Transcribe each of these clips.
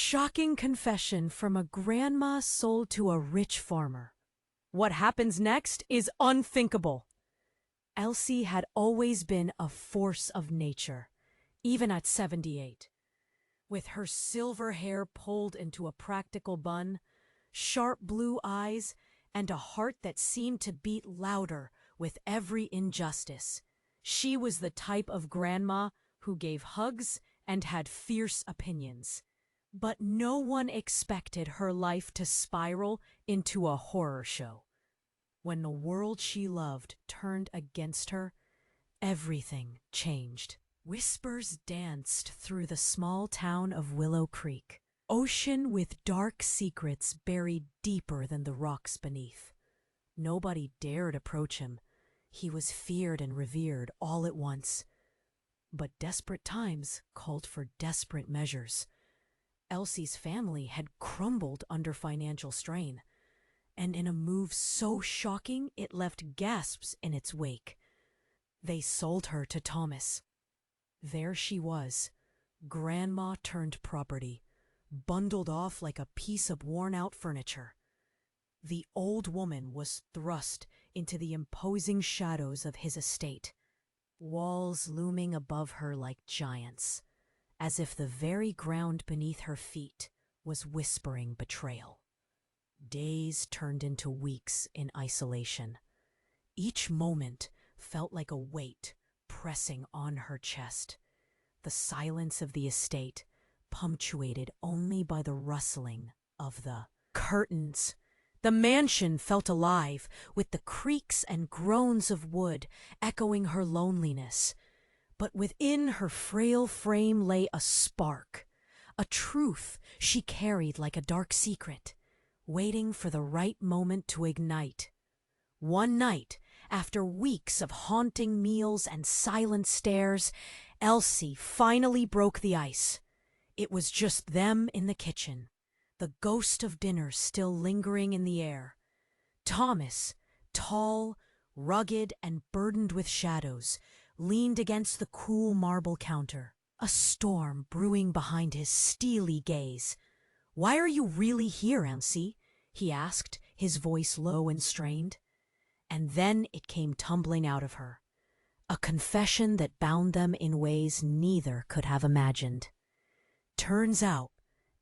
Shocking confession from a grandma sold to a rich farmer. What happens next is unthinkable. Elsie had always been a force of nature, even at 78. With her silver hair pulled into a practical bun, sharp blue eyes, and a heart that seemed to beat louder with every injustice, she was the type of grandma who gave hugs and had fierce opinions. But no one expected her life to spiral into a horror show. When the world she loved turned against her, everything changed. Whispers danced through the small town of Willow Creek, ocean with dark secrets buried deeper than the rocks beneath. Nobody dared approach him. He was feared and revered all at once. But desperate times called for desperate measures. Elsie's family had crumbled under financial strain, and in a move so shocking it left gasps in its wake. They sold her to Thomas. There she was, grandma turned property, bundled off like a piece of worn-out furniture. The old woman was thrust into the imposing shadows of his estate, walls looming above her like giants, as if the very ground beneath her feet was whispering betrayal. Days turned into weeks in isolation. Each moment felt like a weight pressing on her chest. The silence of the estate, punctuated only by the rustling of the curtains. The mansion felt alive, with the creaks and groans of wood echoing her loneliness. But within her frail frame lay a spark, a truth she carried like a dark secret, waiting for the right moment to ignite. One night, after weeks of haunting meals and silent stares, Elsie finally broke the ice. It was just them in the kitchen, the ghost of dinner still lingering in the air. Thomas, tall, rugged, and burdened with shadows, leaned against the cool marble counter, a storm brewing behind his steely gaze. "Why are you really here, Elsie?" he asked, his voice low and strained. And then it came tumbling out of her, a confession that bound them in ways neither could have imagined. Turns out,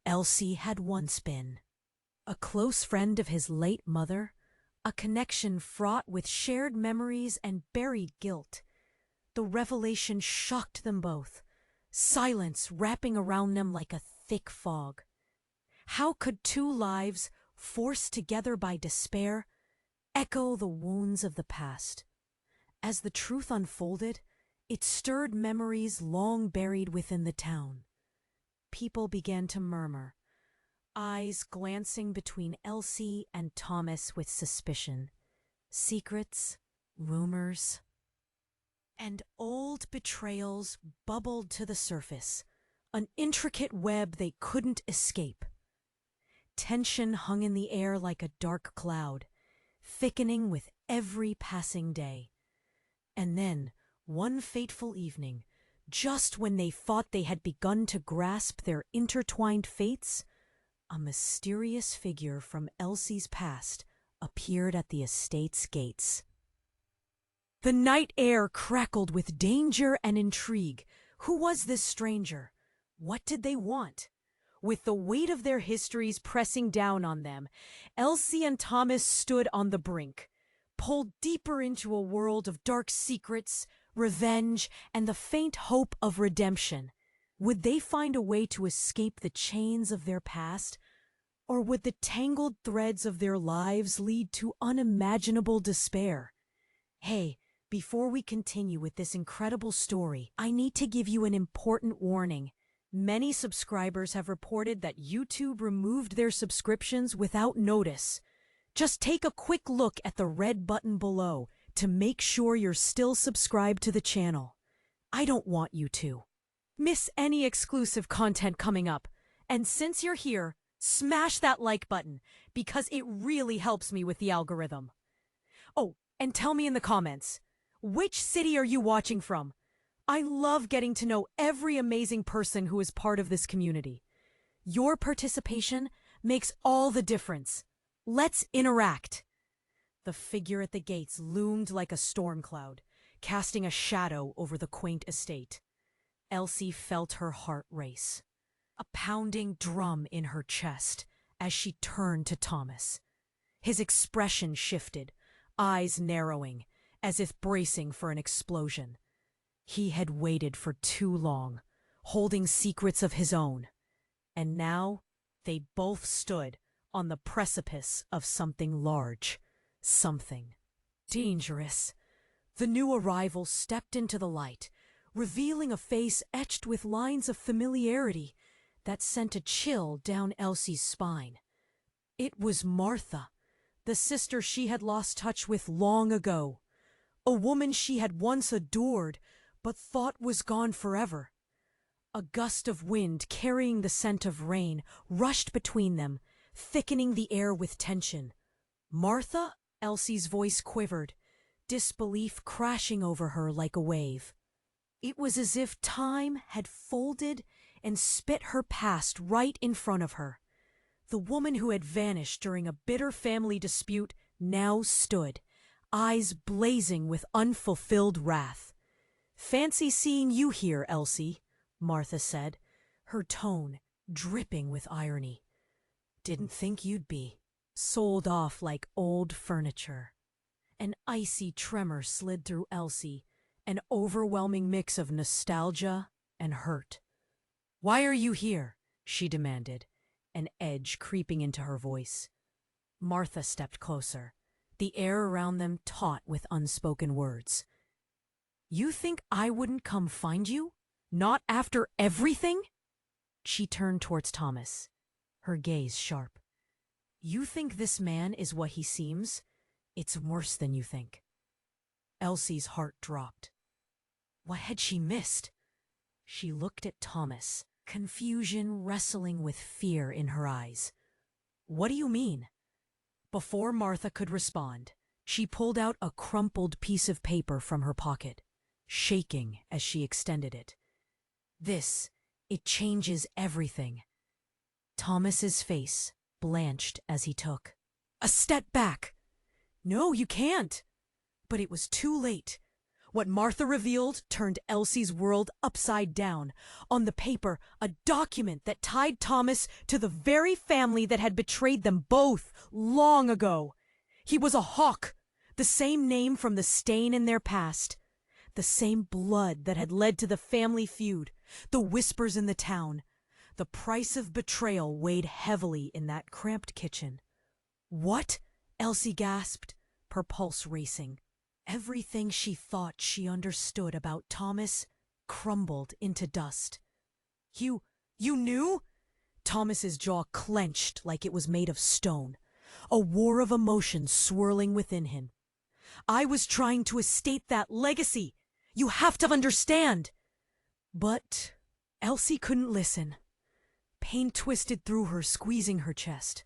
Elsie had once been a close friend of his late mother, a connection fraught with shared memories and buried guilt. The revelation shocked them both, silence wrapping around them like a thick fog. How could two lives, forced together by despair, echo the wounds of the past? As the truth unfolded, it stirred memories long buried within the town. People began to murmur, eyes glancing between Elsie and Thomas with suspicion. Secrets, rumors, and old betrayals bubbled to the surface, an intricate web they couldn't escape. Tension hung in the air like a dark cloud, thickening with every passing day. And then, one fateful evening, just when they thought they had begun to grasp their intertwined fates, a mysterious figure from Elsie's past appeared at the estate's gates. The night air crackled with danger and intrigue. Who was this stranger? What did they want? With the weight of their histories pressing down on them, Elsie and Thomas stood on the brink, pulled deeper into a world of dark secrets, revenge, and the faint hope of redemption. Would they find a way to escape the chains of their past, or would the tangled threads of their lives lead to unimaginable despair? Hey, before we continue with this incredible story, I need to give you an important warning. Many subscribers have reported that YouTube removed their subscriptions without notice. Just take a quick look at the red button below to make sure you're still subscribed to the channel. I don't want you to miss any exclusive content coming up. And since you're here, smash that like button because it really helps me with the algorithm. Oh, and tell me in the comments, which city are you watching from? I love getting to know every amazing person who is part of this community. Your participation makes all the difference. Let's interact." The figure at the gates loomed like a storm cloud, casting a shadow over the quaint estate. Elsie felt her heart race, a pounding drum in her chest as she turned to Thomas. His expression shifted, eyes narrowing, as if bracing for an explosion. He had waited for too long, holding secrets of his own, and now they both stood on the precipice of something large, something dangerous. The new arrival stepped into the light, revealing a face etched with lines of familiarity that sent a chill down Elsie's spine. It was Martha, the sister she had lost touch with long ago, a woman she had once adored but thought was gone forever. A gust of wind carrying the scent of rain rushed between them, thickening the air with tension. "Martha?" Elsie's voice quivered, disbelief crashing over her like a wave. It was as if time had folded and spit her past right in front of her. The woman who had vanished during a bitter family dispute now stood, eyes blazing with unfulfilled wrath. "Fancy seeing you here, Elsie," Martha said, her tone dripping with irony. "Didn't think you'd be sold off like old furniture." An icy tremor slid through Elsie, an overwhelming mix of nostalgia and hurt. "Why are you here?" she demanded, an edge creeping into her voice. Martha stepped closer, the air around them taut with unspoken words. "You think I wouldn't come find you? Not after everything?" She turned towards Thomas, her gaze sharp. "You think this man is what he seems? It's worse than you think." Elsie's heart dropped. What had she missed? She looked at Thomas, confusion wrestling with fear in her eyes. "What do you mean?" Before Martha could respond, she pulled out a crumpled piece of paper from her pocket, shaking as she extended it. It changes everything." Thomas's face blanched as he took a step back. "No, you can't." But it was too late. What Martha revealed turned Elsie's world upside down. On the paper, a document that tied Thomas to the very family that had betrayed them both long ago. He was a hawk, the same name from the stain in their past, the same blood that had led to the family feud, the whispers in the town. The price of betrayal weighed heavily in that cramped kitchen. "What?" Elsie gasped, her pulse racing. Everything she thought she understood about Thomas crumbled into dust. You knew?" Thomas's jaw clenched like it was made of stone, a war of emotion swirling within him. "I was trying to estate that legacy. You have to understand." But Elsie couldn't listen. Pain twisted through her, squeezing her chest.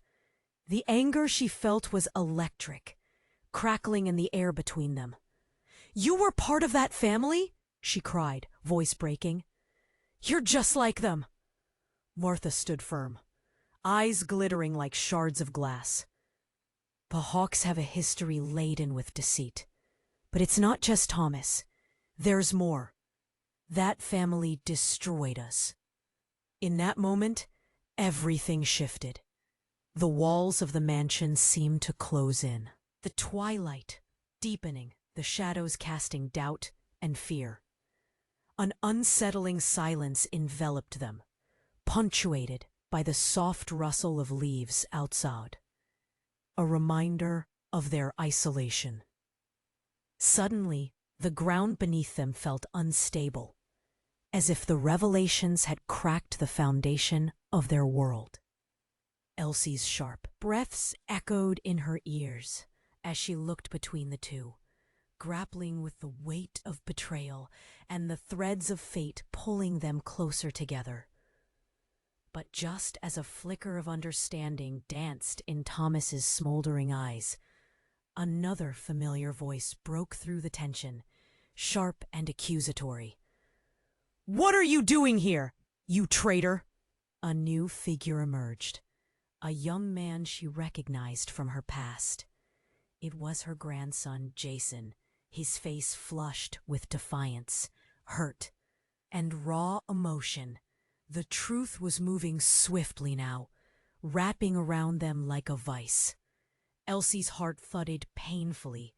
The anger she felt was electric, crackling in the air between them. "You were part of that family?" she cried, voice breaking. "You're just like them." Martha stood firm, eyes glittering like shards of glass. "The Hawks have a history laden with deceit. But it's not just Thomas. There's more. That family destroyed us." In that moment, everything shifted. The walls of the mansion seemed to close in, the twilight deepening, the shadows casting doubt and fear. An unsettling silence enveloped them, punctuated by the soft rustle of leaves outside, a reminder of their isolation. Suddenly, the ground beneath them felt unstable, as if the revelations had cracked the foundation of their world. Elsie's sharp breaths echoed in her ears as she looked between the two, grappling with the weight of betrayal and the threads of fate pulling them closer together. But just as a flicker of understanding danced in Thomas's smoldering eyes, another familiar voice broke through the tension, sharp and accusatory. "What are you doing here, you traitor?" A new figure emerged, a young man she recognized from her past. It was her grandson, Jason, his face flushed with defiance, hurt, and raw emotion. The truth was moving swiftly now, wrapping around them like a vice. Elsie's heart thudded painfully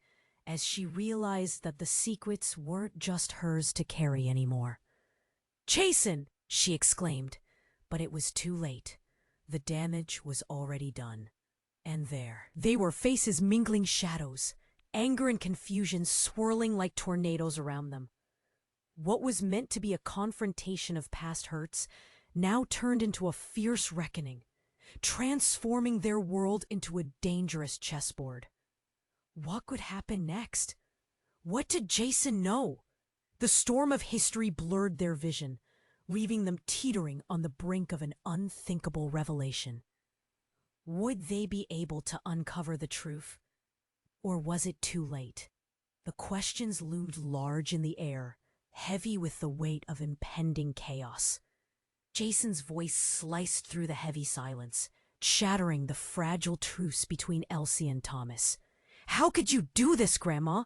as she realized that the secrets weren't just hers to carry anymore. "Jason!" she exclaimed, but it was too late. The damage was already done. And there, they were, faces mingling shadows, anger and confusion swirling like tornadoes around them. What was meant to be a confrontation of past hurts now turned into a fierce reckoning, transforming their world into a dangerous chessboard. What could happen next? What did Jason know? The storm of history blurred their vision, leaving them teetering on the brink of an unthinkable revelation. Would they be able to uncover the truth? Or was it too late? The questions loomed large in the air, heavy with the weight of impending chaos. Jason's voice sliced through the heavy silence, shattering the fragile truce between Elsie and Thomas. "How could you do this, Grandma?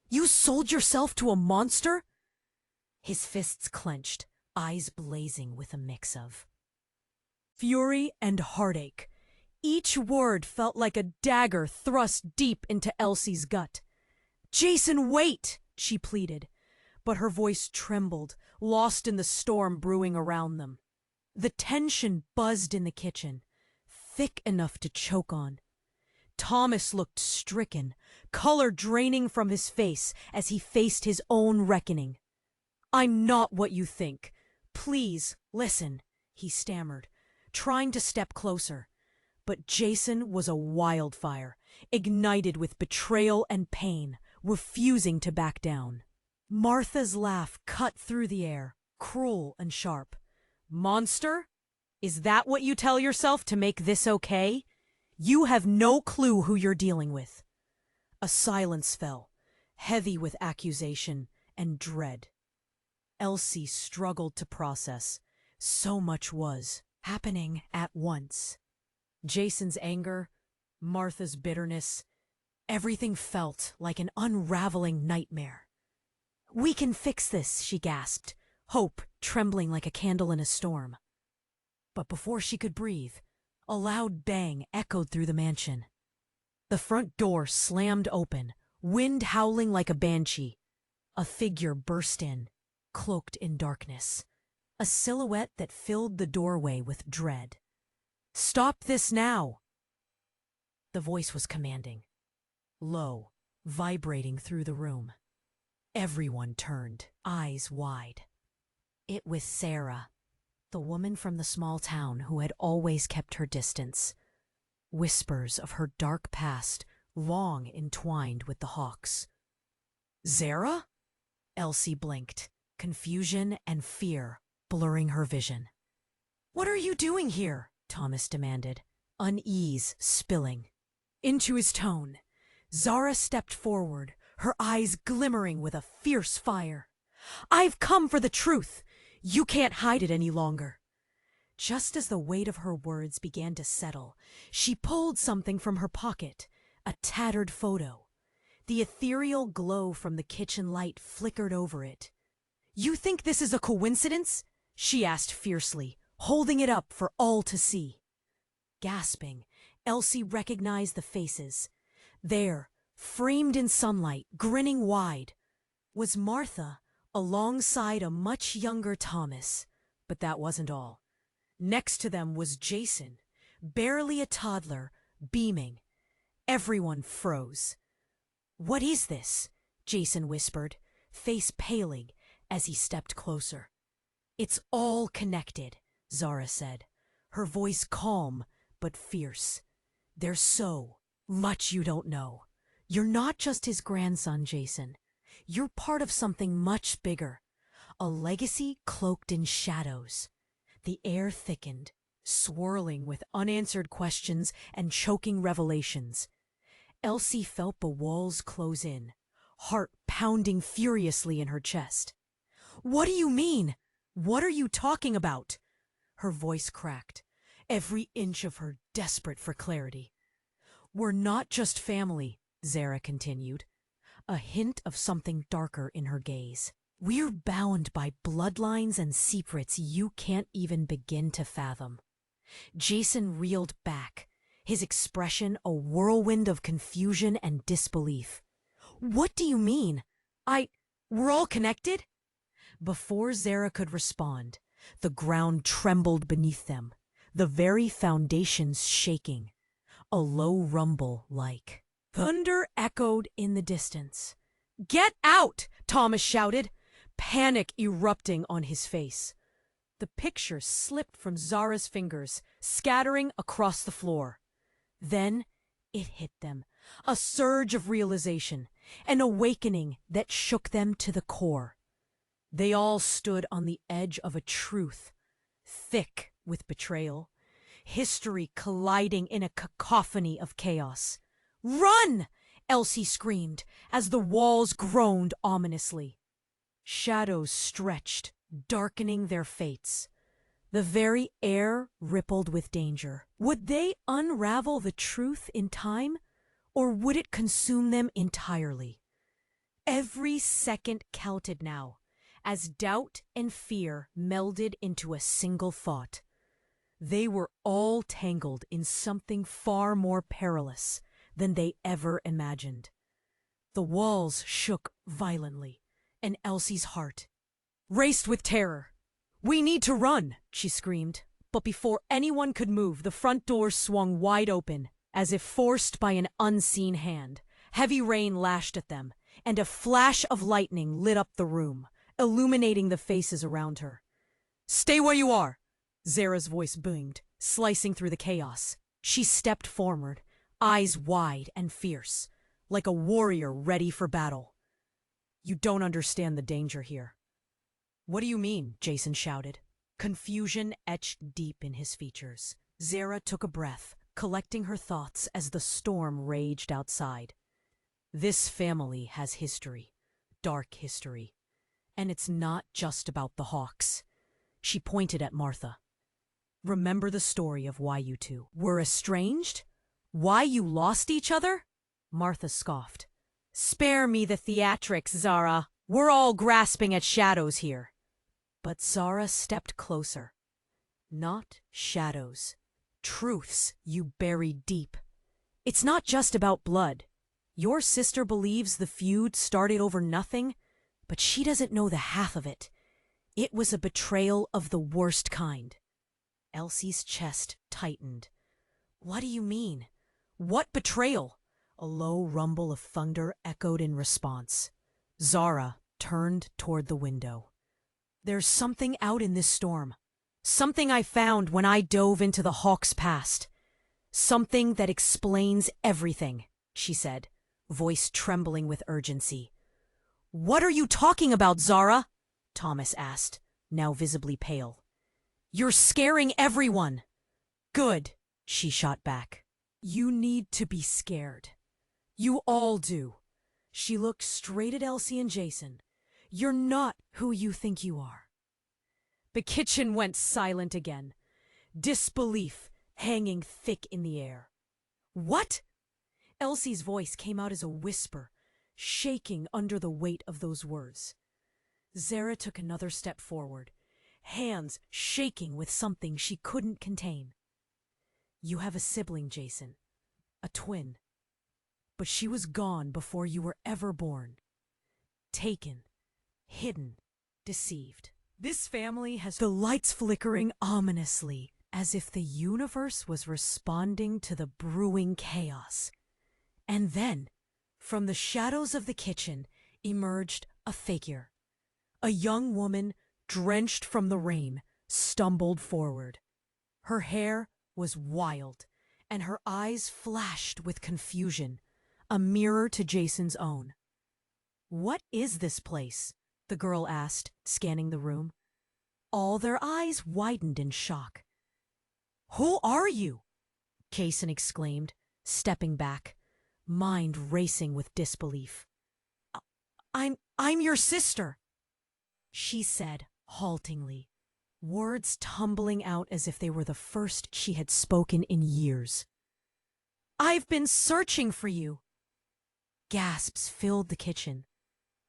You sold yourself to a monster?" His fists clenched, eyes blazing with a mix of fury and heartache. Each word felt like a dagger thrust deep into Elsie's gut. "Jason, wait!" she pleaded, but her voice trembled, lost in the storm brewing around them. The tension buzzed in the kitchen, thick enough to choke on. Thomas looked stricken, color draining from his face as he faced his own reckoning. "I'm not what you think. Please, listen," he stammered, trying to step closer. But Jason was a wildfire, ignited with betrayal and pain, refusing to back down. Martha's laugh cut through the air, cruel and sharp. "Monster? Is that what you tell yourself to make this okay? You have no clue who you're dealing with." A silence fell, heavy with accusation and dread. Elsie struggled to process. So much was happening at once. Jason's anger, Martha's bitterness, everything felt like an unraveling nightmare. "We can fix this," she gasped, hope trembling like a candle in a storm. But before she could breathe, a loud bang echoed through the mansion. The front door slammed open, wind howling like a banshee. A figure burst in, cloaked in darkness, a silhouette that filled the doorway with dread. "Stop this now!" The voice was commanding, low, vibrating through the room. Everyone turned, eyes wide. It was Sarah, the woman from the small town who had always kept her distance. Whispers of her dark past long entwined with the Hawks. "Zara?" Elsie blinked, confusion and fear blurring her vision. "What are you doing here?" Thomas demanded, unease spilling. Into his tone, Zara stepped forward, her eyes glimmering with a fierce fire. "I've come for the truth. You can't hide it any longer." Just as the weight of her words began to settle, she pulled something from her pocket, a tattered photo. The ethereal glow from the kitchen light flickered over it. "You think this is a coincidence?" she asked fiercely, holding it up for all to see. Gasping, Elsie recognized the faces. There, framed in sunlight, grinning wide, was Martha alongside a much younger Thomas. But that wasn't all. Next to them was Jason, barely a toddler, beaming. Everyone froze. "What is this?" Jason whispered, face paling as he stepped closer. "It's all connected," Zara said, her voice calm but fierce. "There's so much you don't know. You're not just his grandson, Jason. You're part of something much bigger, a legacy cloaked in shadows." The air thickened, swirling with unanswered questions and choking revelations. Elsie felt the walls close in, heart pounding furiously in her chest. "What do you mean? What are you talking about?" Her voice cracked, every inch of her desperate for clarity. "We're not just family," Zara continued, a hint of something darker in her gaze. "We're bound by bloodlines and secrets you can't even begin to fathom." Jason reeled back, his expression a whirlwind of confusion and disbelief. "What do you mean? We're all connected?" Before Zara could respond, the ground trembled beneath them, the very foundations shaking. A low rumble like thunder echoed in the distance. "Get out!" Thomas shouted, panic erupting on his face. The picture slipped from Zara's fingers, scattering across the floor. Then it hit them, a surge of realization, an awakening that shook them to the core. They all stood on the edge of a truth, thick with betrayal, history colliding in a cacophony of chaos. "Run!" Elsie screamed as the walls groaned ominously. Shadows stretched, darkening their fates. The very air rippled with danger. Would they unravel the truth in time, or would it consume them entirely? Every second counted now, as doubt and fear melded into a single thought. They were all tangled in something far more perilous than they ever imagined. The walls shook violently, and Elsie's heart raced with terror. "We need to run," she screamed. But before anyone could move, the front door swung wide open, as if forced by an unseen hand. Heavy rain lashed at them, and a flash of lightning lit up the room, illuminating the faces around her. "Stay where you are!" Zara's voice boomed, slicing through the chaos. She stepped forward, eyes wide and fierce, like a warrior ready for battle. "You don't understand the danger here." "What do you mean?" Jason shouted. Confusion etched deep in his features. Zara took a breath, collecting her thoughts as the storm raged outside. "This family has history, dark history. And it's not just about the Hawks." She pointed at Martha. "Remember the story of why you two were estranged? Why you lost each other?" Martha scoffed. "Spare me the theatrics, Zara. We're all grasping at shadows here." But Zara stepped closer. "Not shadows. Truths you buried deep. It's not just about blood. Your sister believes the feud started over nothing, but she doesn't know the half of it. It was a betrayal of the worst kind." Elsie's chest tightened. "What do you mean? What betrayal?" A low rumble of thunder echoed in response. Zara turned toward the window. "There's something out in this storm. Something I found when I dove into the Hawk's past. Something that explains everything," she said, voice trembling with urgency. "What are you talking about, Zara?" Thomas asked, now visibly pale. "You're scaring everyone." "Good," she shot back. "You need to be scared. You all do." She looked straight at Elsie and Jason. "You're not who you think you are." The kitchen went silent again, disbelief hanging thick in the air. "What?" Elsie's voice came out as a whisper, shaking under the weight of those words. Zara took another step forward, hands shaking with something she couldn't contain. "You have a sibling, Jason. A twin. But she was gone before you were ever born. Taken, hidden, deceived. This family has..." The lights flickering ominously, as if the universe was responding to the brewing chaos. And then, from the shadows of the kitchen, emerged a figure. A young woman, drenched from the rain, stumbled forward. Her hair was wild, and her eyes flashed with confusion, a mirror to Jason's own. "What is this place?" the girl asked, scanning the room. All their eyes widened in shock. "Who are you?" Jason exclaimed, stepping back, mind racing with disbelief. I'm your sister," she said haltingly. words tumbling out as if they were the first she had spoken in years. "I've been searching for you." Gasps filled the kitchen.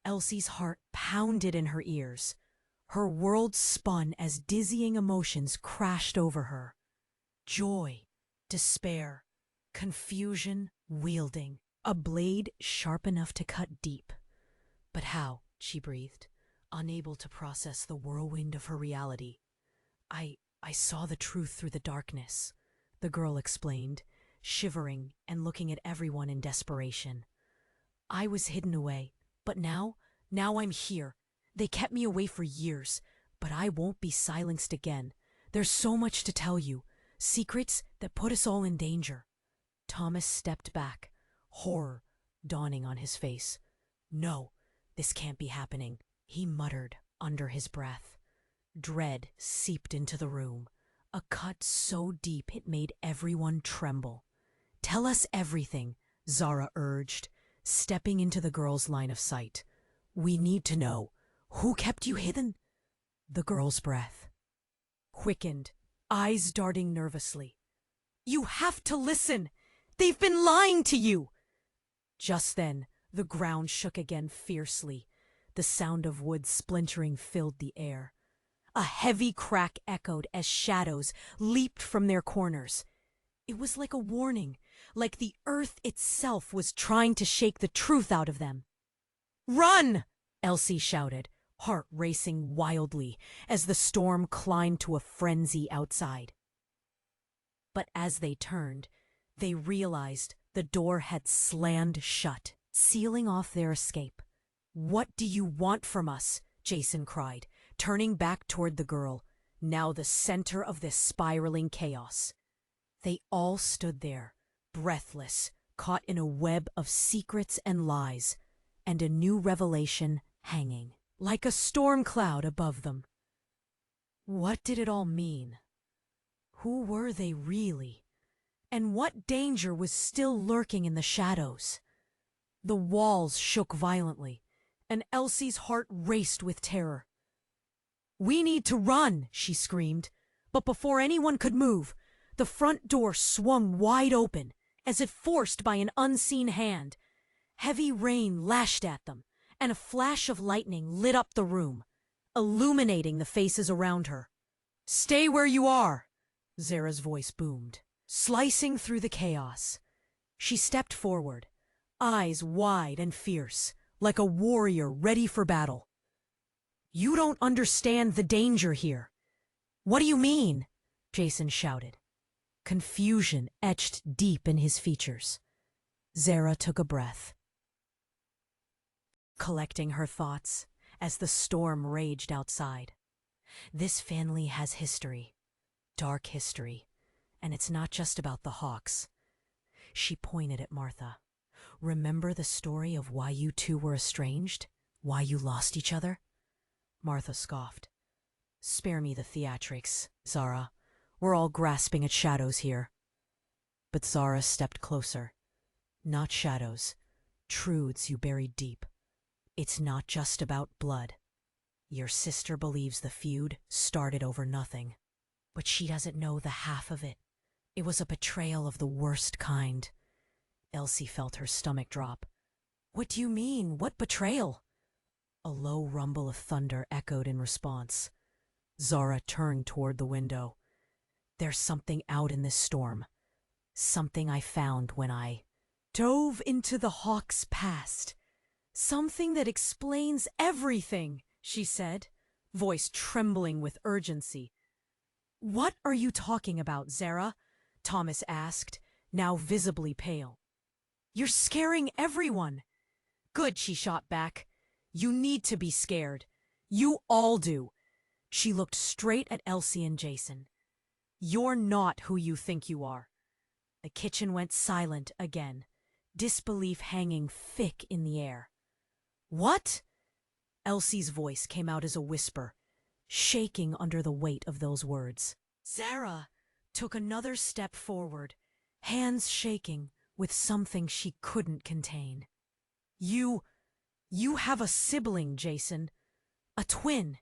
Elsie's heart pounded in her ears. Her world spun as dizzying emotions crashed over her. Joy, despair, confusion, wielding. A blade sharp enough to cut deep. But how? She breathed, unable to process the whirlwind of her reality. I saw the truth through the darkness," the girl explained, shivering and looking at everyone in desperation. "I was hidden away, but now I'm here. They kept me away for years, but I won't be silenced again. There's so much to tell you, secrets that put us all in danger." Thomas stepped back, horror dawning on his face. "No, this can't be happening," he muttered under his breath. Dread seeped into the room, a cut so deep it made everyone tremble. "Tell us everything," Zara urged, stepping into the girl's line of sight. "We need to know. Who kept you hidden?" The girl's breath quickened, eyes darting nervously. "You have to listen! They've been lying to you!" Just then, the ground shook again fiercely. The sound of wood splintering filled the air. A heavy crack echoed as shadows leaped from their corners. It was like a warning, like the earth itself was trying to shake the truth out of them. "Run!" Elsie shouted, heart racing wildly as the storm climbed to a frenzy outside. But as they turned, they realized the door had slammed shut, sealing off their escape. "What do you want from us?" Jason cried, turning back toward the girl, now the center of this spiraling chaos. They all stood there, breathless, caught in a web of secrets and lies, and a new revelation hanging, like a storm cloud above them. What did it all mean? Who were they really? And what danger was still lurking in the shadows? The walls shook violently, and Elsie's heart raced with terror. "We need to run," she screamed. But before anyone could move, the front door swung wide open, as if forced by an unseen hand. Heavy rain lashed at them, and a flash of lightning lit up the room, illuminating the faces around her. "Stay where you are," Zara's voice boomed, slicing through the chaos. She stepped forward, eyes wide and fierce, like a warrior ready for battle. "You don't understand the danger here." "What do you mean?" Jason shouted. Confusion etched deep in his features. Zara took a breath, collecting her thoughts as the storm raged outside. This family has history, dark history, and it's not just about the Hawks. She pointed at Martha. "Remember the story of why you two were estranged? Why you lost each other?" Martha scoffed. "Spare me the theatrics, Zara. We're all grasping at shadows here." But Zara stepped closer. "Not shadows, truths you buried deep. It's not just about blood. Your sister believes the feud started over nothing, but she doesn't know the half of it. It was a betrayal of the worst kind." Elsie felt her stomach drop. "What do you mean? What betrayal?" A low rumble of thunder echoed in response. Zara turned toward the window. "There's something out in this storm. Something I found when I dove into the Hawk's past. Something that explains everything," she said, voice trembling with urgency. "What are you talking about, Zara?" Thomas asked, now visibly pale. "You're scaring everyone." "Good," she shot back. "You need to be scared. You all do." She looked straight at Elsie and Jason. "You're not who you think you are." The kitchen went silent again, disbelief hanging thick in the air. "What?" Elsie's voice came out as a whisper, shaking under the weight of those words. Zara took another step forward, hands shaking with something she couldn't contain. You have a sibling, Jason. A twin.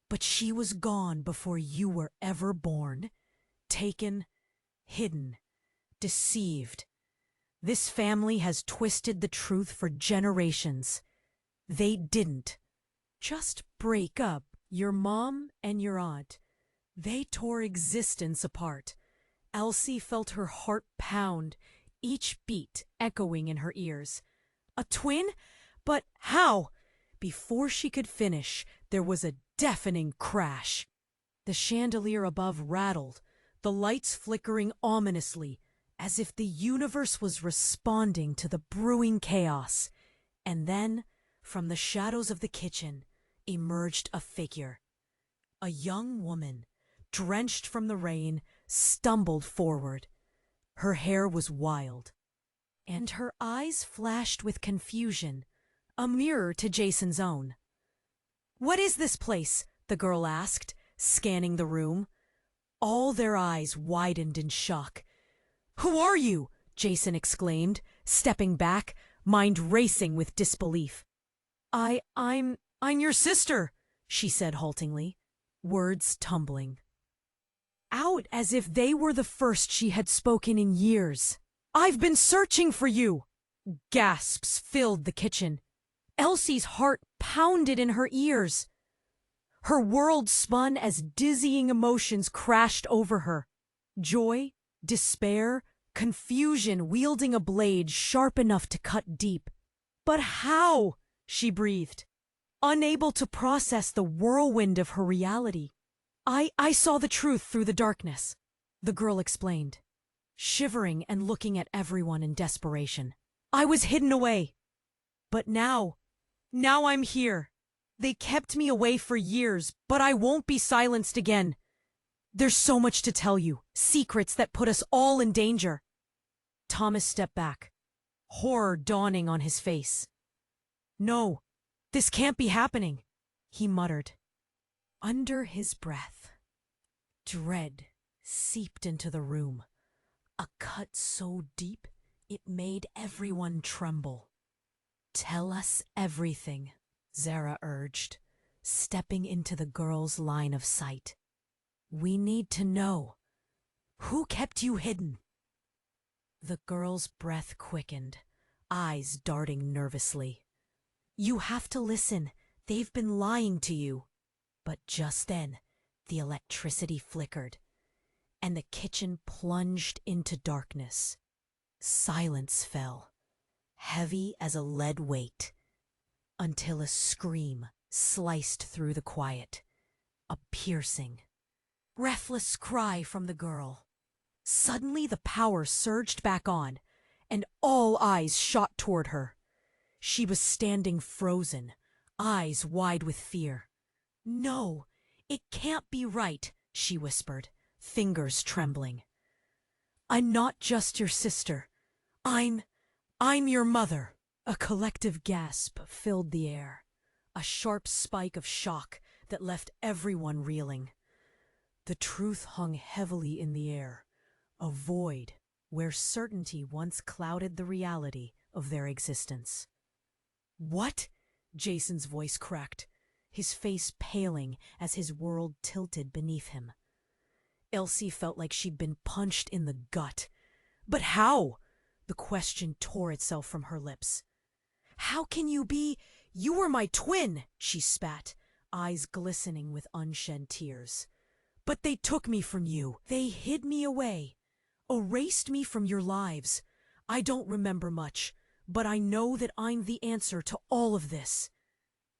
But she was gone before you were ever born. Taken, hidden, deceived. This family has twisted the truth for generations. They didn't just break up. Your mom and your aunt, they tore existence apart. Elsie felt her heart pound, each beat echoing in her ears. A twin? But how? Before she could finish, there was a deafening crash. The chandelier above rattled, the lights flickering ominously, as if the universe was responding to the brewing chaos. And then, from the shadows of the kitchen, emerged a figure. A young woman, drenched from the rain, stumbled forward. Her hair was wild, and her eyes flashed with confusion, a mirror to Jason's own. "What is this place?" the girl asked, scanning the room. All their eyes widened in shock. "Who are you?" Jason exclaimed, stepping back, mind racing with disbelief. I'm your sister," she said haltingly, words tumbling out as if they were the first she had spoken in years. "I've been searching for you." Gasps filled the kitchen. Elsie's heart pounded in her ears. Her world spun as dizzying emotions crashed over her. Joy, despair, confusion wielding a blade sharp enough to cut deep. "But how?" she breathed, unable to process the whirlwind of her reality. I saw the truth through the darkness," the girl explained, shivering and looking at everyone in desperation. "I was hidden away. But now I'm here. They kept me away for years, but I won't be silenced again. There's so much to tell you, secrets that put us all in danger." Thomas stepped back, horror dawning on his face. "No, this can't be happening," he muttered. Under his breath, dread seeped into the room, a cut so deep it made everyone tremble. "Tell us everything," Zara urged, stepping into the girl's line of sight. "We need to know. Who kept you hidden?" The girl's breath quickened, eyes darting nervously. "You have to listen. They've been lying to you." But just then, the electricity flickered, and the kitchen plunged into darkness. Silence fell, heavy as a lead weight, until a scream sliced through the quiet, a piercing, breathless cry from the girl. Suddenly the power surged back on, and all eyes shot toward her. She was standing frozen, eyes wide with fear. "No, it can't be right," she whispered, fingers trembling. "I'm not just your sister. I'm your mother." A collective gasp filled the air, a sharp spike of shock that left everyone reeling. The truth hung heavily in the air, a void where certainty once clouded the reality of their existence. "What?" Jason's voice cracked, his face paling as his world tilted beneath him. Elsie felt like she'd been punched in the gut. "But how?" The question tore itself from her lips. "How can you be? You were my twin," she spat, eyes glistening with unshed tears. "But they took me from you. They hid me away, erased me from your lives. I don't remember much, but I know that I'm the answer to all of this."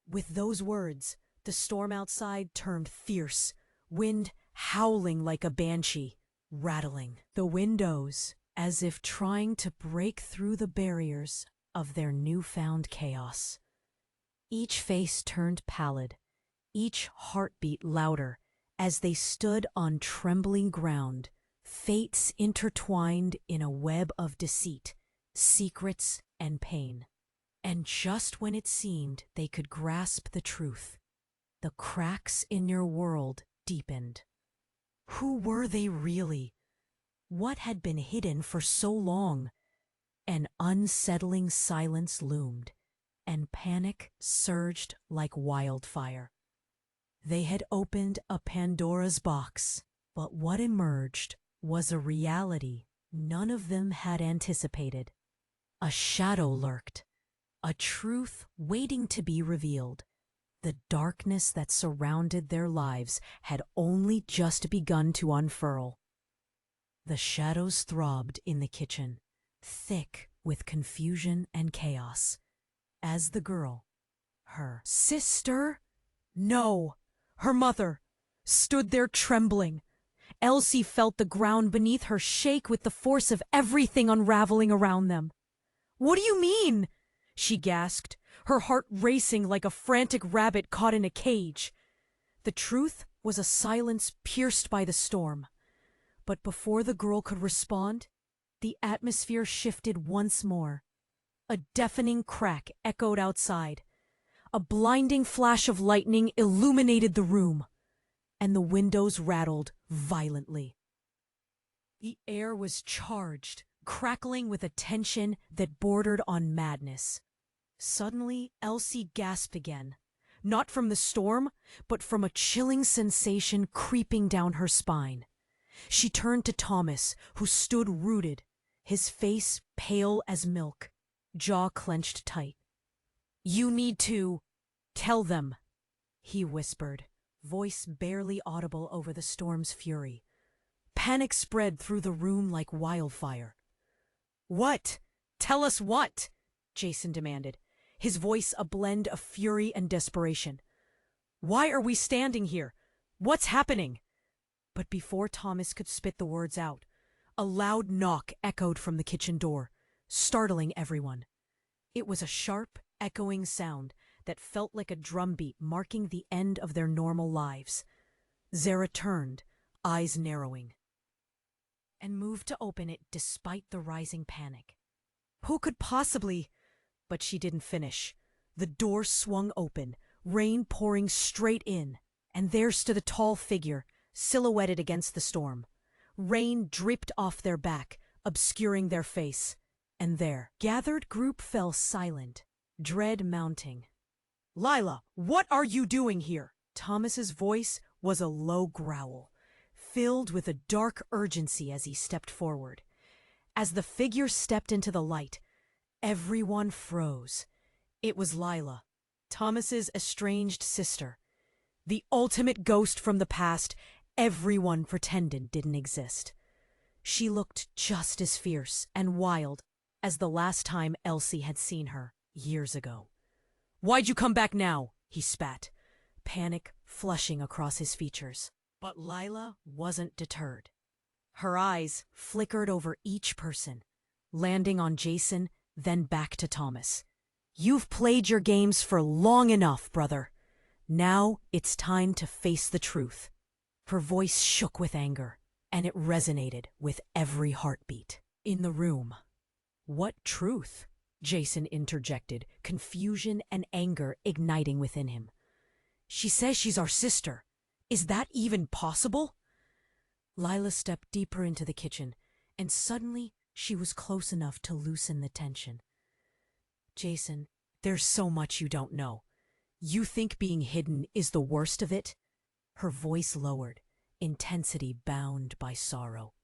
With those words, the storm outside turned fierce, wind howling like a banshee, rattling the windows as if trying to break through the barriers of their newfound chaos. Each face turned pallid, each heartbeat louder as they stood on trembling ground, fates intertwined in a web of deceit, secrets, and pain. And just when it seemed they could grasp the truth, the cracks in your world deepened. Who were they really? What had been hidden for so long? An unsettling silence loomed, and panic surged like wildfire. They had opened a Pandora's box, but what emerged was a reality none of them had anticipated. A shadow lurked, a truth waiting to be revealed. The darkness that surrounded their lives had only just begun to unfurl. The shadows throbbed in the kitchen, thick with confusion and chaos, as the girl, her sister? No, her mother, stood there trembling. Elsie felt the ground beneath her shake with the force of everything unraveling around them. "What do you mean?" she gasped, her heart racing like a frantic rabbit caught in a cage. The truth was a silence pierced by the storm. But before the girl could respond, the atmosphere shifted once more. A deafening crack echoed outside. A blinding flash of lightning illuminated the room, and the windows rattled violently. The air was charged, crackling with a tension that bordered on madness. Suddenly, Elsie gasped again, not from the storm, but from a chilling sensation creeping down her spine. She turned to Thomas, who stood rooted, his face pale as milk, jaw clenched tight. "You need to tell them," he whispered, voice barely audible over the storm's fury. Panic spread through the room like wildfire. "What? Tell us what?" Jason demanded, his voice a blend of fury and desperation. "Why are we standing here? What's happening?" But before Thomas could spit the words out, a loud knock echoed from the kitchen door, startling everyone. It was a sharp, echoing sound that felt like a drumbeat marking the end of their normal lives. Zara turned, eyes narrowing, and moved to open it despite the rising panic. Who could possibly? But she didn't finish. The door swung open, rain pouring straight in, and there stood a tall figure, silhouetted against the storm. Rain dripped off their back, obscuring their face, and their gathered group fell silent, dread mounting. "Lila, what are you doing here?" Thomas's voice was a low growl, filled with a dark urgency as he stepped forward. As the figure stepped into the light, everyone froze. It was Lila, Thomas's estranged sister, the ultimate ghost from the past everyone pretended didn't exist. She looked just as fierce and wild as the last time Elsie had seen her, years ago. "Why'd you come back now?" he spat, panic flushing across his features. But Lila wasn't deterred. Her eyes flickered over each person, landing on Jason, then back to Thomas. "You've played your games for long enough, brother. Now it's time to face the truth." Her voice shook with anger, and it resonated with every heartbeat in the room. "What truth?" Jason interjected, confusion and anger igniting within him. "She says she's our sister. Is that even possible?" Lila stepped deeper into the kitchen, and suddenly she was close enough to loosen the tension. "Jason, there's so much you don't know. You think being hidden is the worst of it?" Her voice lowered, intensity bound by sorrow.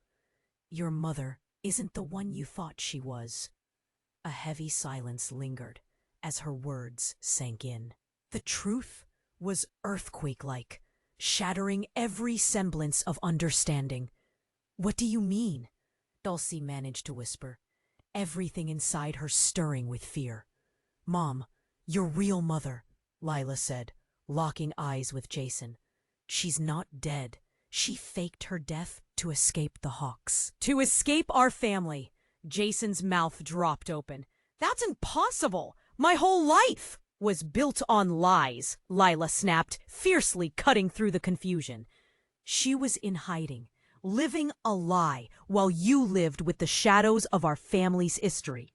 "Your mother isn't the one you thought she was." A heavy silence lingered as her words sank in. The truth was earthquake-like, shattering every semblance of understanding. "What do you mean?" Elsie managed to whisper, everything inside her stirring with fear. "Mom, your real mother," Lila said, locking eyes with Jason. "She's not dead. She faked her death to escape the Hawks." "To escape our family!" Jason's mouth dropped open. "That's impossible! My whole life was built on lies," Lila snapped, fiercely cutting through the confusion. "She was in hiding, living a lie, while you lived with the shadows of our family's history."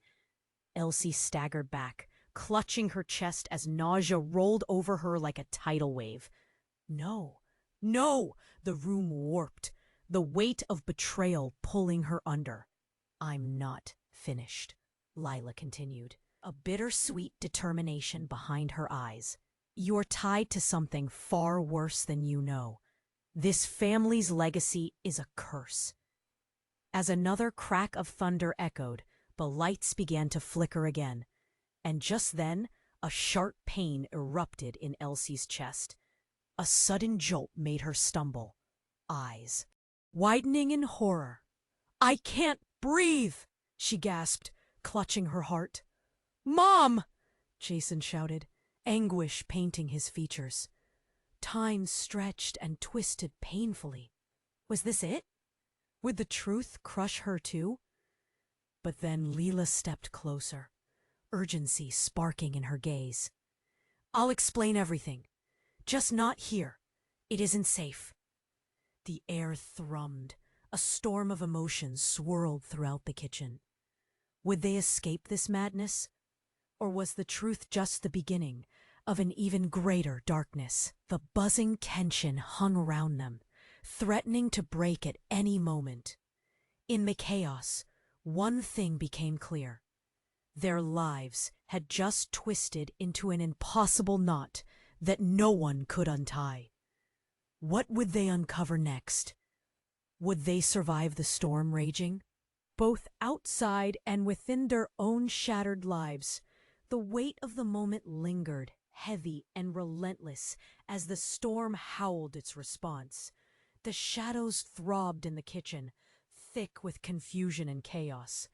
Elsie staggered back, clutching her chest as nausea rolled over her like a tidal wave. "No, no!" The room warped, the weight of betrayal pulling her under. "I'm not finished," Lila continued, a bittersweet determination behind her eyes. you're tied to something far worse than you know. This family's legacy is a curse. As another crack of thunder echoed, the lights began to flicker again, and just then a sharp pain erupted in Elsie's chest. A sudden jolt made her stumble, eyes widening in horror. "I can't breathe!" she gasped, clutching her heart. "Mom!" Jason shouted, anguish painting his features. Time stretched and twisted painfully. Was this it? Would the truth crush her too? But then Leela stepped closer, urgency sparking in her gaze. "I'll explain everything. Just not here. It isn't safe." The air thrummed. A storm of emotions swirled throughout the kitchen. Would they escape this madness? Or was the truth just the beginning of an even greater darkness? The buzzing tension hung around them, threatening to break at any moment. In the chaos, one thing became clear. Their lives had just twisted into an impossible knot that no one could untie. What would they uncover next? Would they survive the storm raging? Both outside and within their own shattered lives, the weight of the moment lingered, heavy and relentless, as the storm howled its response. The shadows throbbed in the kitchen, thick with confusion and chaos,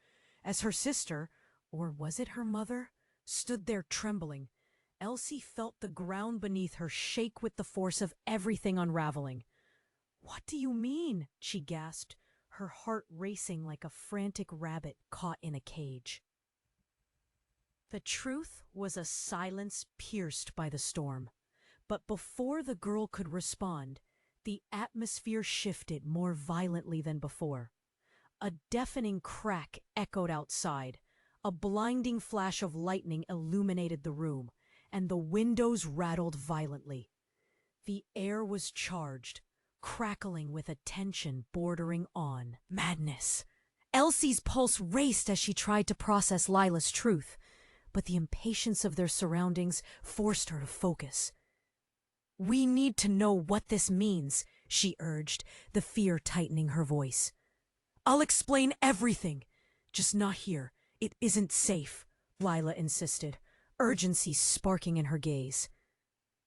as her sister, or was it her mother, stood there trembling. Elsie felt the ground beneath her shake with the force of everything unraveling. "What do you mean?" she gasped, her heart racing like a frantic rabbit caught in a cage. The truth was a silence pierced by the storm. But before the girl could respond, the atmosphere shifted more violently than before. A deafening crack echoed outside. A blinding flash of lightning illuminated the room, and the windows rattled violently. The air was charged, crackling with a tension bordering on madness. Elsie's pulse raced as she tried to process Lila's truth, but the impatience of their surroundings forced her to focus. "We need to know what this means," she urged, the fear tightening her voice. "I'll explain everything, just not here. It isn't safe," Lila insisted, urgency sparking in her gaze.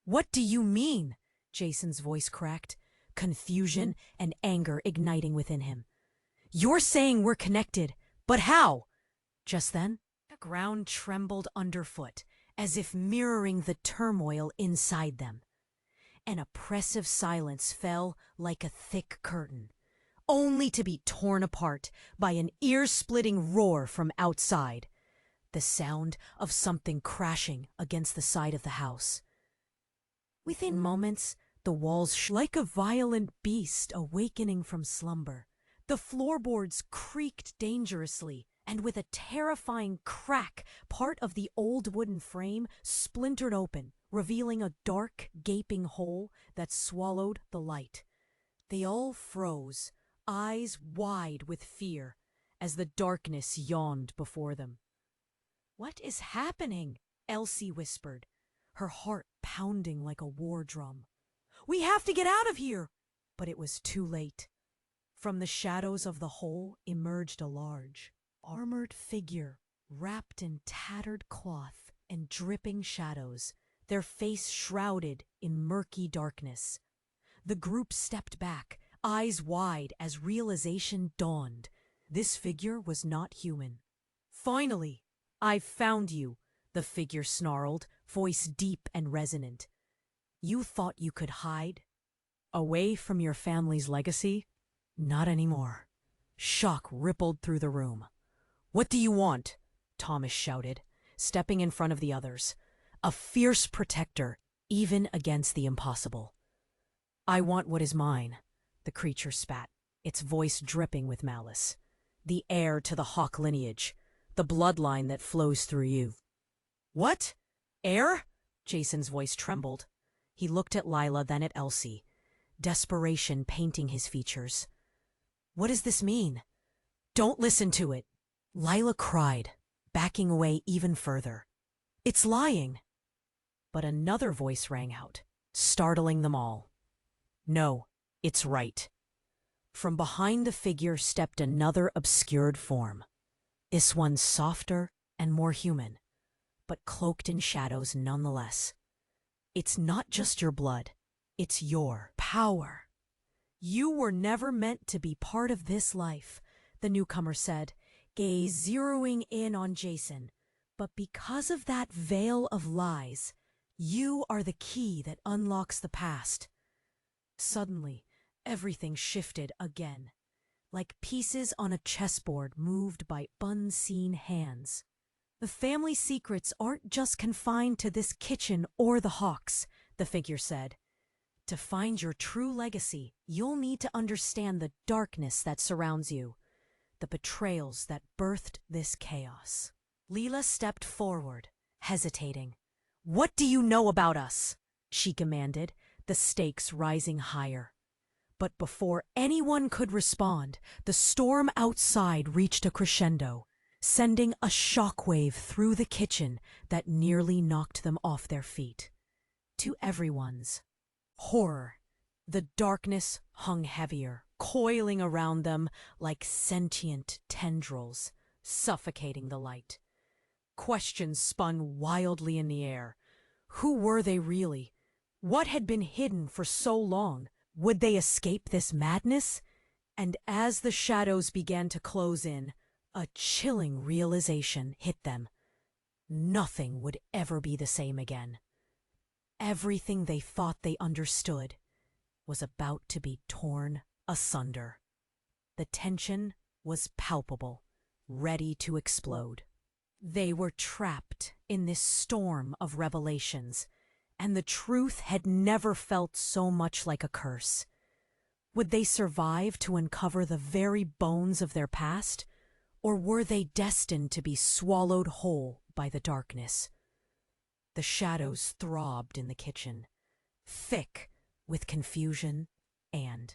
"What do you mean?" Jason's voice cracked, confusion and anger igniting within him. "You're saying we're connected, but how?" Just then, the ground trembled underfoot, as if mirroring the turmoil inside them. An oppressive silence fell like a thick curtain, only to be torn apart by an ear-splitting roar from outside, the sound of something crashing against the side of the house. Within moments, the walls shook like a violent beast awakening from slumber. The floorboards creaked dangerously, and with a terrifying crack, part of the old wooden frame splintered open, revealing a dark, gaping hole that swallowed the light. They all froze, eyes wide with fear, as the darkness yawned before them. "What is happening?" Elsie whispered, her heart pounding like a war drum. "We have to get out of here!" But it was too late. From the shadows of the hole emerged a large, armored figure, wrapped in tattered cloth and dripping shadows, their face shrouded in murky darkness. The group stepped back, eyes wide as realization dawned. This figure was not human. "Finally, I've found you," the figure snarled, voice deep and resonant. "You thought you could hide away from your family's legacy? Not anymore." Shock rippled through the room. "What do you want?" Thomas shouted, stepping in front of the others, a fierce protector even against the impossible. "I want what is mine," the creature spat, its voice dripping with malice. "The heir to the Hawk lineage, the bloodline that flows through you." "What? Heir?" Jason's voice trembled. He looked at Lila, then at Elsie, desperation painting his features. "What does this mean?" "Don't listen to it," Lila cried, backing away even further. "It's lying." But another voice rang out, startling them all. No, it's right. From behind the figure stepped another obscured form. This one softer and more human, but cloaked in shadows nonetheless. It's not just your blood, it's your power. You were never meant to be part of this life, the newcomer said, gaze zeroing in on Jason. But because of that veil of lies, you are the key that unlocks the past. Suddenly, everything shifted again, like pieces on a chessboard moved by unseen hands. The family secrets aren't just confined to this kitchen or the Hawks, the figure said. To find your true legacy, you'll need to understand the darkness that surrounds you, the betrayals that birthed this chaos. Leela stepped forward, hesitating. What do you know about us? She commanded, the stakes rising higher. But before anyone could respond, the storm outside reached a crescendo, sending a shockwave through the kitchen that nearly knocked them off their feet. To everyone's horror, the darkness hung heavier, coiling around them like sentient tendrils, suffocating the light. Questions spun wildly in the air. Who were they really? What had been hidden for so long? Would they escape this madness? And as the shadows began to close in, a chilling realization hit them. Nothing would ever be the same again. Everything they thought they understood was about to be torn asunder. The tension was palpable, ready to explode. They were trapped in this storm of revelations, and the truth had never felt so much like a curse. Would they survive to uncover the very bones of their past, or were they destined to be swallowed whole by the darkness? The shadows throbbed in the kitchen, thick with confusion and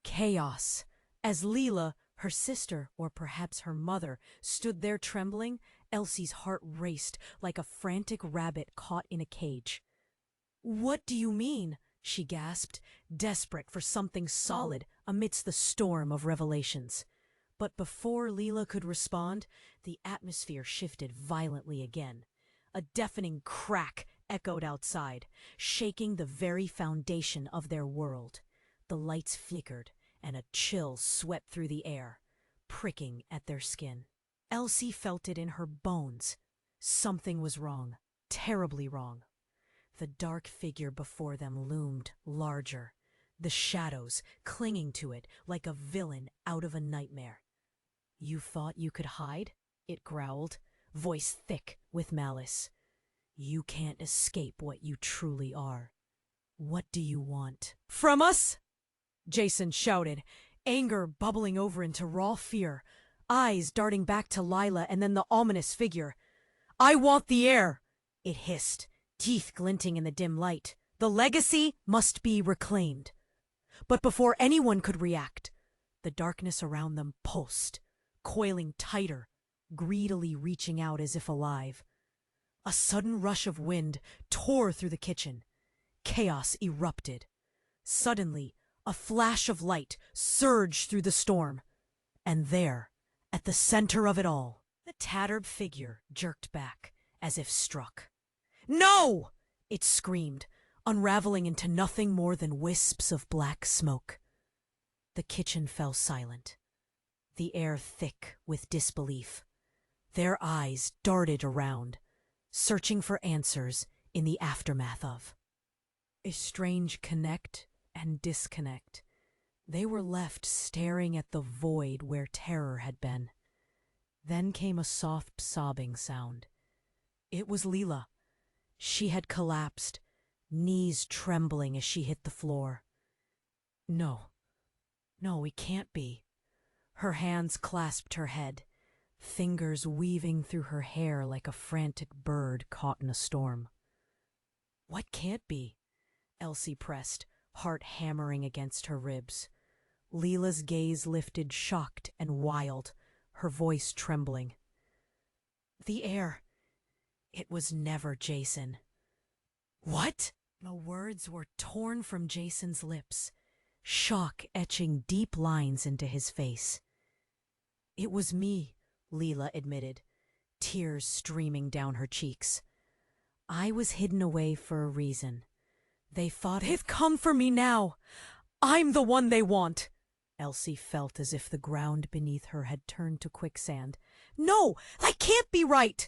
chaos. As Leela, her sister, or perhaps her mother, stood there trembling, Elsie's heart raced like a frantic rabbit caught in a cage. "What do you mean?" she gasped, desperate for something solid amidst the storm of revelations. But before Leela could respond, the atmosphere shifted violently again. A deafening crack echoed outside, shaking the very foundation of their world. The lights flickered, and a chill swept through the air, pricking at their skin. Elsie felt it in her bones. Something was wrong, terribly wrong. The dark figure before them loomed larger, the shadows clinging to it like a villain out of a nightmare. "You thought you could hide?" it growled, voice thick with malice. "You can't escape what you truly are. What do you want?" "From us?" Jason shouted, anger bubbling over into raw fear, eyes darting back to Lila and then the ominous figure. "I want the heir," it hissed, teeth glinting in the dim light. The legacy must be reclaimed. But before anyone could react, the darkness around them pulsed, coiling tighter, greedily reaching out as if alive. A sudden rush of wind tore through the kitchen. Chaos erupted. Suddenly, a flash of light surged through the storm. And there, at the center of it all, the tattered figure jerked back, as if struck. "No!" it screamed, unraveling into nothing more than wisps of black smoke. The kitchen fell silent, the air thick with disbelief. Their eyes darted around, searching for answers in the aftermath of. Estranged connect and disconnect. They were left staring at the void where terror had been. Then came a soft sobbing sound. It was Leela. She had collapsed, knees trembling as she hit the floor. No, it can't be. Her hands clasped her head, fingers weaving through her hair like a frantic bird caught in a storm. "What can't be?" Elsie pressed, heart hammering against her ribs. Leela's gaze lifted shocked and wild, her voice trembling. "The heir. It was never Jason." What? The words were torn from Jason's lips, shock etching deep lines into his face. It was me, Leela admitted, tears streaming down her cheeks. I was hidden away for a reason. They thought they've come for me now. I'm the one they want. Elsie felt as if the ground beneath her had turned to quicksand. No, that can't be right!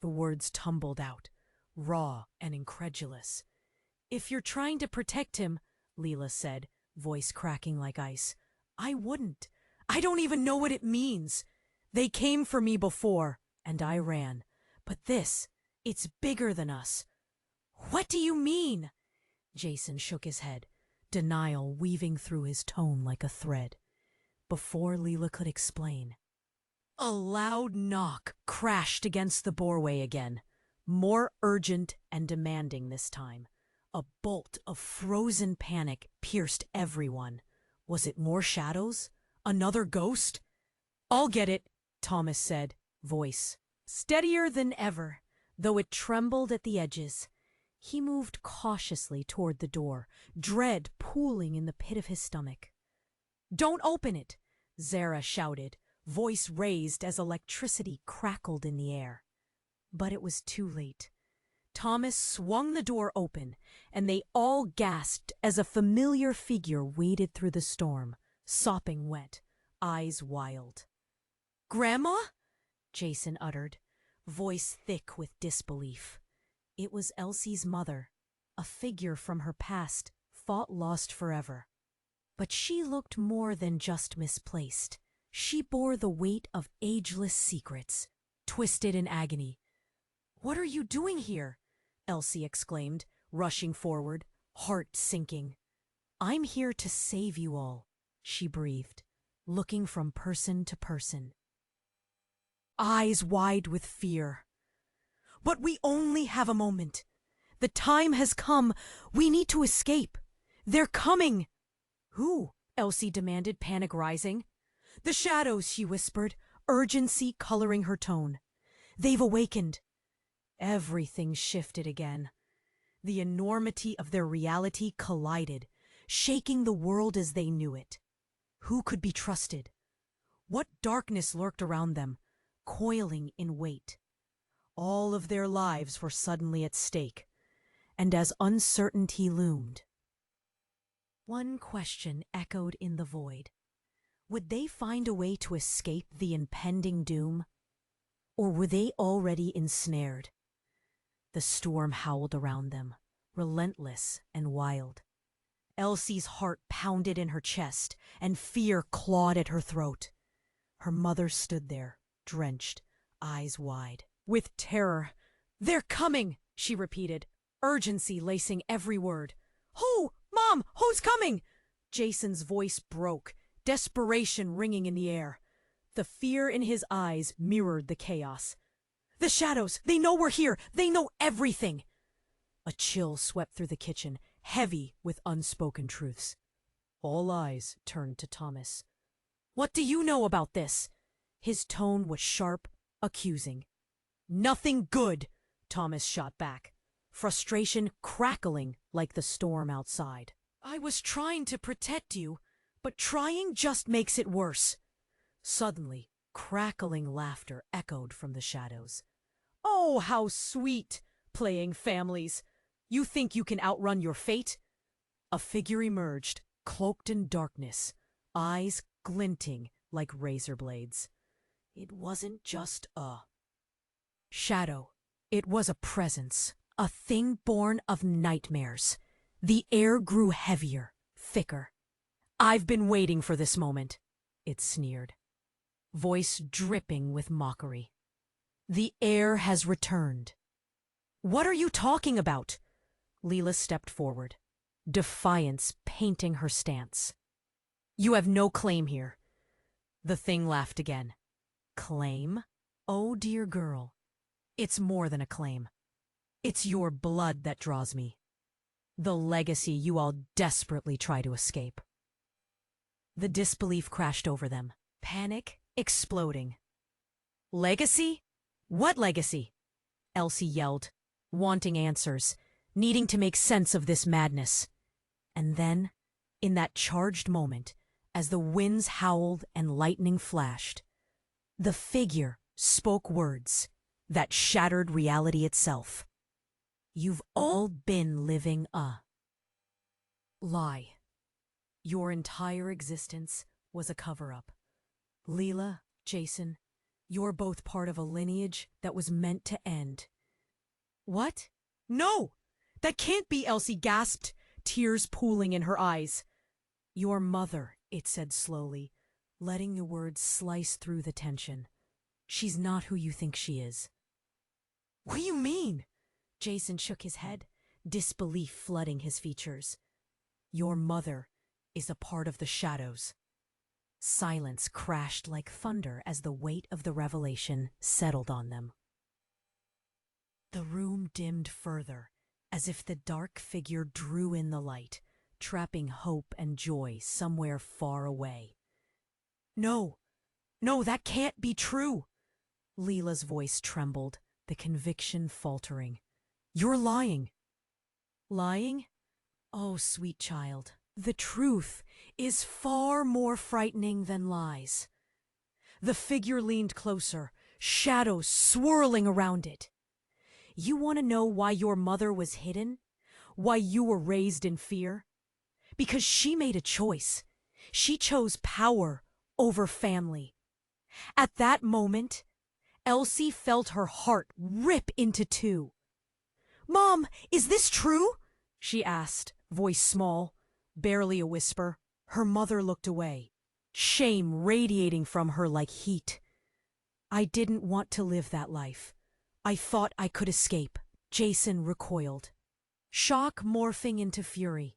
The words tumbled out, raw and incredulous. If you're trying to protect him, Leela said, voice cracking like ice, I wouldn't. I don't even know what it means. They came for me before, and I ran. But this, it's bigger than us. What do you mean? Jason shook his head, denial weaving through his tone like a thread. Before Leela could explain, a loud knock crashed against the doorway again, more urgent and demanding this time. A bolt of frozen panic pierced everyone. Was it more shadows? Another ghost? I'll get it, Thomas said, voice steadier than ever, though it trembled at the edges. He moved cautiously toward the door, dread pooling in the pit of his stomach. Don't open it, Zara shouted, voice raised as electricity crackled in the air. But it was too late. Thomas swung the door open, and they all gasped as a familiar figure waded through the storm, sopping wet, eyes wild. Grandma? Jason uttered, voice thick with disbelief. It was Elsie's mother, a figure from her past, thought lost forever. But she looked more than just misplaced. She bore the weight of ageless secrets, twisted in agony. What are you doing here? Elsie exclaimed, rushing forward, heart sinking. I'm here to save you all, she breathed, looking from person to person. Eyes wide with fear. But we only have a moment. The time has come. We need to escape. They're coming. Who? Elsie demanded, panic rising. The shadows, she whispered, urgency coloring her tone. They've awakened. Everything shifted again. The enormity of their reality collided, shaking the world as they knew it. Who could be trusted? What darkness lurked around them, coiling in wait? All of their lives were suddenly at stake, and as uncertainty loomed, one question echoed in the void. Would they find a way to escape the impending doom? Or were they already ensnared? The storm howled around them, relentless and wild. Elsie's heart pounded in her chest, and fear clawed at her throat. Her mother stood there, drenched, eyes wide, with terror. They're coming, she repeated, urgency lacing every word. Who? Mom, who's coming? Jason's voice broke, desperation ringing in the air. The fear in his eyes mirrored the chaos. The shadows, they know we're here. They know everything. A chill swept through the kitchen, heavy with unspoken truths. All eyes turned to Thomas. What do you know about this? His tone was sharp, accusing. Nothing good, Thomas shot back, frustration crackling like the storm outside. I was trying to protect you, but trying just makes it worse. Suddenly, crackling laughter echoed from the shadows. Oh, how sweet, playing families. You think you can outrun your fate? A figure emerged, cloaked in darkness, eyes glinting like razor blades. It wasn't just a shadow. It was a presence, a thing born of nightmares. The air grew heavier, thicker. I've been waiting for this moment, it sneered, voice dripping with mockery. The air has returned. What are you talking about? Leela stepped forward, defiance painting her stance. You have no claim here. The thing laughed again. Claim? Oh, dear girl. It's more than a claim. It's your blood that draws me. The legacy you all desperately try to escape. The disbelief crashed over them, panic exploding. Legacy? What legacy? Elsie yelled, wanting answers. needing to make sense of this madness. And then, in that charged moment, as the winds howled and lightning flashed, the figure spoke words that shattered reality itself. You've all been living a lie. Your entire existence was a cover-up. Leela, Jason, you're both part of a lineage that was meant to end. What? No! That can't be, Elsie gasped, tears pooling in her eyes. Your mother, it said slowly, letting the words slice through the tension. She's not who you think she is. What do you mean? Jason shook his head, disbelief flooding his features. Your mother is a part of the shadows. Silence crashed like thunder as the weight of the revelation settled on them. The room dimmed further, as if the dark figure drew in the light, trapping hope and joy somewhere far away. No, that can't be true. Leela's voice trembled, the conviction faltering. You're lying. Lying? Oh, sweet child, the truth is far more frightening than lies. The figure leaned closer, shadows swirling around it. You want to know why your mother was hidden? Why you were raised in fear? Because she made a choice. She chose power over family. At that moment, Elsie felt her heart rip into two. Mom, is this true? She asked, voice small, barely a whisper. Her mother looked away, shame radiating from her like heat. I didn't want to live that life. I thought I could escape. Jason recoiled, shock morphing into fury.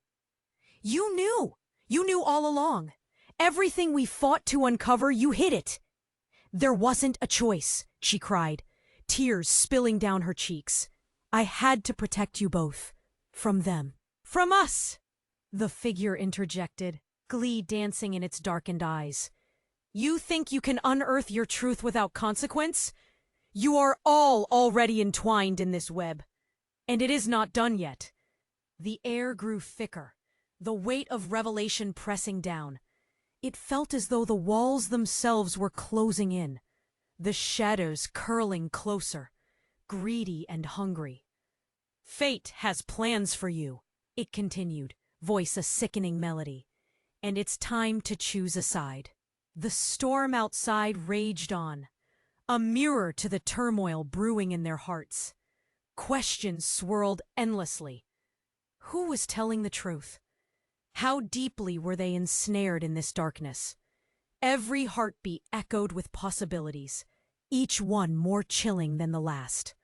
You knew all along. Everything we fought to uncover, you hid it. There wasn't a choice, she cried, tears spilling down her cheeks. I had to protect you both. From them. From us, the figure interjected, glee dancing in its darkened eyes. You think you can unearth your truth without consequence? You are all already entwined in this web. And it is not done yet. The air grew thicker, the weight of revelation pressing down. It felt as though the walls themselves were closing in, the shadows curling closer, greedy and hungry. Fate has plans for you, it continued, voice a sickening melody. And it's time to choose a side. The storm outside raged on, a mirror to the turmoil brewing in their hearts. Questions swirled endlessly. Who was telling the truth? How deeply were they ensnared in this darkness? Every heartbeat echoed with possibilities, each one more chilling than the last.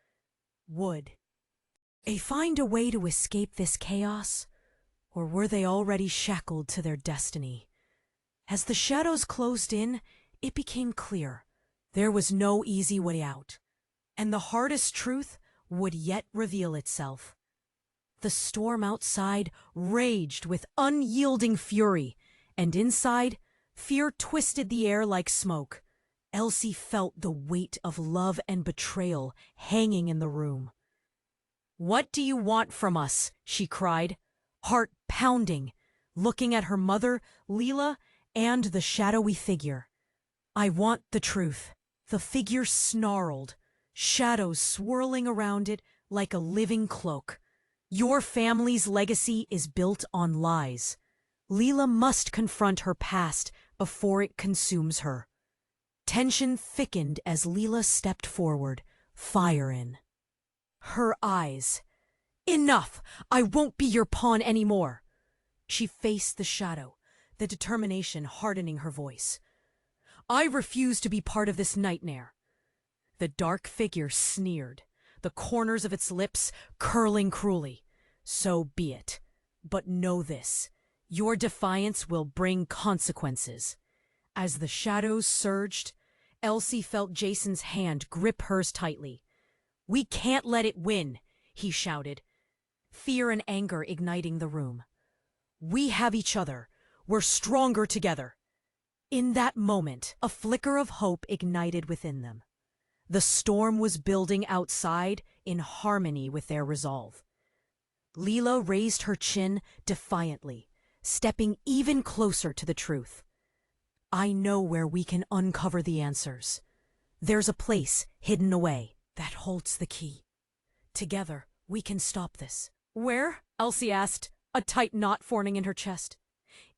Would they find a way to escape this chaos? Or were they already shackled to their destiny? As the shadows closed in, it became clear. There was no easy way out. And the hardest truth would yet reveal itself. The storm outside raged with unyielding fury, and inside, fear twisted the air like smoke. Elsie felt the weight of love and betrayal hanging in the room. What do you want from us? She cried, heart pounding, looking at her mother, Leela, and the shadowy figure. I want the truth. The figure snarled, shadows swirling around it like a living cloak. Your family's legacy is built on lies. Leela must confront her past before it consumes her. Tension thickened as Leela stepped forward, fire in her eyes. Enough! I won't be your pawn anymore. She faced the shadow, the determination hardening her voice. I refuse to be part of this nightmare. The dark figure sneered, the corners of its lips curling cruelly. So be it. But know this. Your defiance will bring consequences. As the shadows surged, Elsie felt Jason's hand grip hers tightly. We can't let it win, he shouted, fear and anger igniting the room. We have each other. We're stronger together. In that moment, a flicker of hope ignited within them. The storm was building outside in harmony with their resolve. Leela raised her chin defiantly, stepping even closer to the truth. I know where we can uncover the answers. There's a place hidden away that holds the key. Together, we can stop this. Where? Elsie asked, a tight knot forming in her chest.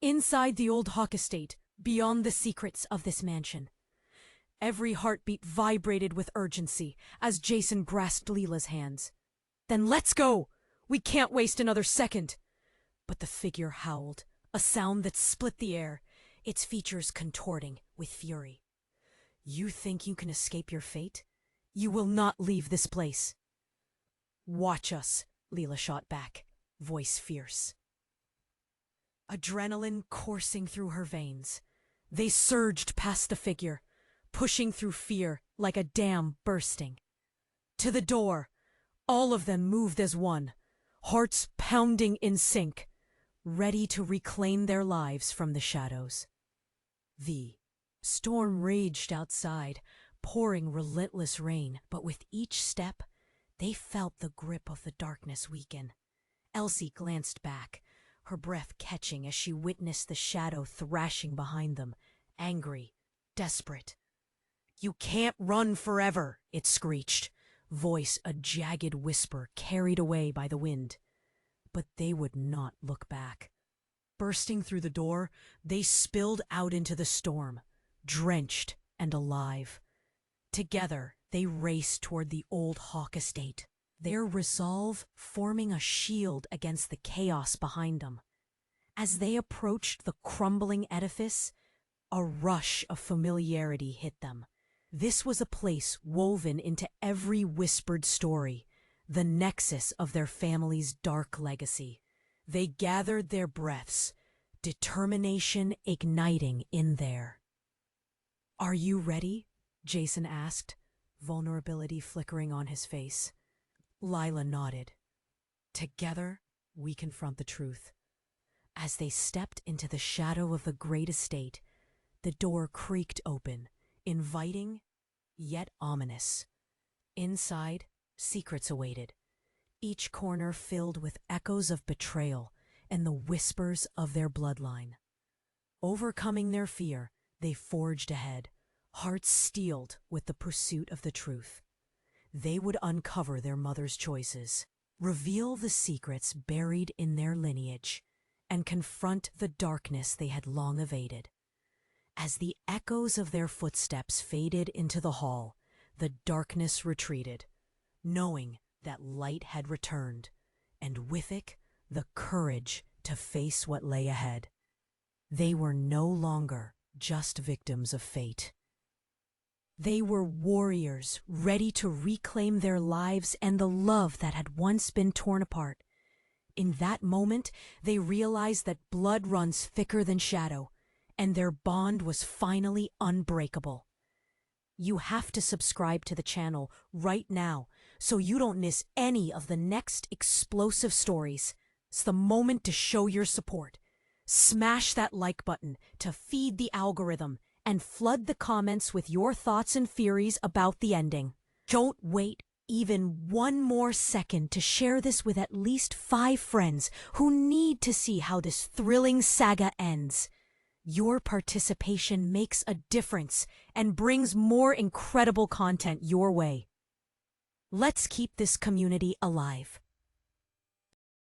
Inside the old Hawk estate, beyond the secrets of this mansion. Every heartbeat vibrated with urgency as Jason grasped Leela's hands. Then let's go! We can't waste another second! But the figure howled, a sound that split the air, its features contorting with fury. You think you can escape your fate? You will not leave this place. Watch us, Leela shot back, voice fierce. Adrenaline coursing through her veins. They surged past the figure, pushing through fear like a dam bursting. To the door, all of them moved as one, hearts pounding in sync, ready to reclaim their lives from the shadows. The storm raged outside, pouring relentless rain, but with each step, they felt the grip of the darkness weaken. Elsie glanced back, her breath catching as she witnessed the shadow thrashing behind them, angry, desperate. You can't run forever, it screeched, voice a jagged whisper carried away by the wind. But they would not look back. Bursting through the door, they spilled out into the storm, drenched and alive. Together, they raced toward the old Hawk estate, their resolve forming a shield against the chaos behind them. As they approached the crumbling edifice, a rush of familiarity hit them. This was a place woven into every whispered story, the nexus of their family's dark legacy. They gathered their breaths, determination igniting in there. Are you ready? Jason asked, vulnerability flickering on his face. Lila nodded. Together, we confront the truth. As they stepped into the shadow of the great estate, the door creaked open, inviting, yet ominous. Inside, secrets awaited, each corner filled with echoes of betrayal and the whispers of their bloodline. Overcoming their fear, they forged ahead, hearts steeled with the pursuit of the truth. They would uncover their mother's choices, reveal the secrets buried in their lineage, and confront the darkness they had long evaded. As the echoes of their footsteps faded into the hall, the darkness retreated, knowing that light had returned, and with it, the courage to face what lay ahead. They were no longer just victims of fate. They were warriors ready to reclaim their lives and the love that had once been torn apart. In that moment, they realized that blood runs thicker than shadow, and their bond was finally unbreakable. You have to subscribe to the channel right now so you don't miss any of the next explosive stories. It's the moment to show your support. Smash that like button to feed the algorithm and flood the comments with your thoughts and theories about the ending. Don't wait even one more second to share this with at least 5 friends who need to see how this thrilling saga ends. Your participation makes a difference and brings more incredible content your way. Let's keep this community alive.